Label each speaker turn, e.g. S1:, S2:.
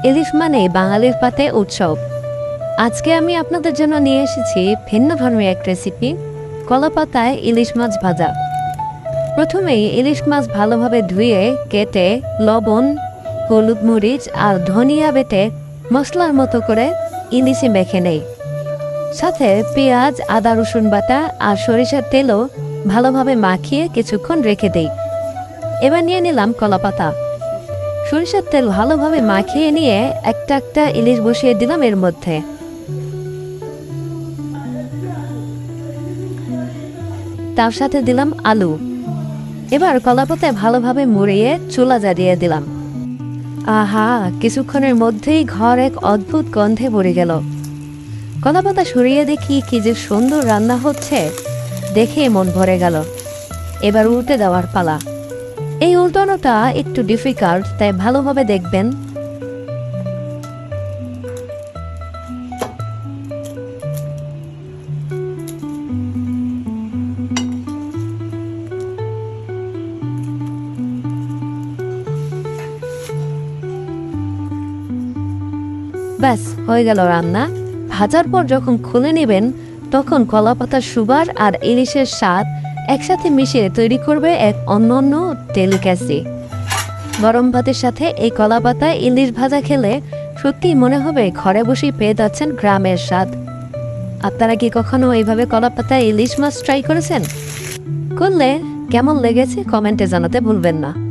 S1: ইলিশ মানে বাঙালির পাতে উৎসব। আজকে আমি আপনাদের জন্য নিয়ে এসেছি ভিন্ন ধর্মী এক রেসিপি, কলাপাতায় ইলিশ মাছ ভাজা। প্রথমেই ইলিশ মাছ ভালোভাবে ধুয়ে কেটে লবণ, হলুদ, মরিচ আর ধনিয়া বেটে মশলার মতো করে ইলিশে মেখে নেই। সাথে পেঁয়াজ, আদা, রসুন বাটা আর সরিষার তেলও ভালোভাবে মাখিয়ে কিছুক্ষণ রেখে দেই। এবার নিয়ে নিলাম কলাপাতা। সরিষার তেল ভালোভাবে মাখিয়ে নিয়ে একটা একটা ইলিশ বসিয়ে দিলাম এর মধ্যে। তার সাথে দিলাম আলু। এবার কলাপাতায় ভালোভাবে মুড়িয়ে চুলা জ্বালিয়ে দিলাম। আহা, কিছুক্ষণের মধ্যেই ঘর এক অদ্ভুত গন্ধে ভরে গেল। কলাপাতা সরিয়ে দেখি কি যে সুন্দর রান্না হচ্ছে, দেখে মন ভরে গেল। এবার উল্টে দেওয়ার পালা। এই উল্টানোটা একটু ডিফিকাল্ট, তাই ভালোভাবে দেখবেন। ব্যাস হয়ে গেল রান্না। ভাজার পর যখন খুলে নেবেন তখন কলাপাতার সুবাস আর ইলিশের স্বাদ একসাথে মিশিয়ে তৈরি করবে এক অনন্য ডেলিকেসি। গরম ভাতের সাথে এই কলাপাতায় ইলিশ ভাজা খেলে সত্যিই মনে হবে ঘরে বসেই পেয়ে যাচ্ছেন গ্রামের স্বাদ। আপনারা কি কখনো এইভাবে কলাপাতায় ইলিশ মাছ ট্রাই করেছেন? করলে কেমন লেগেছে কমেন্টে জানাতে ভুলবেন না।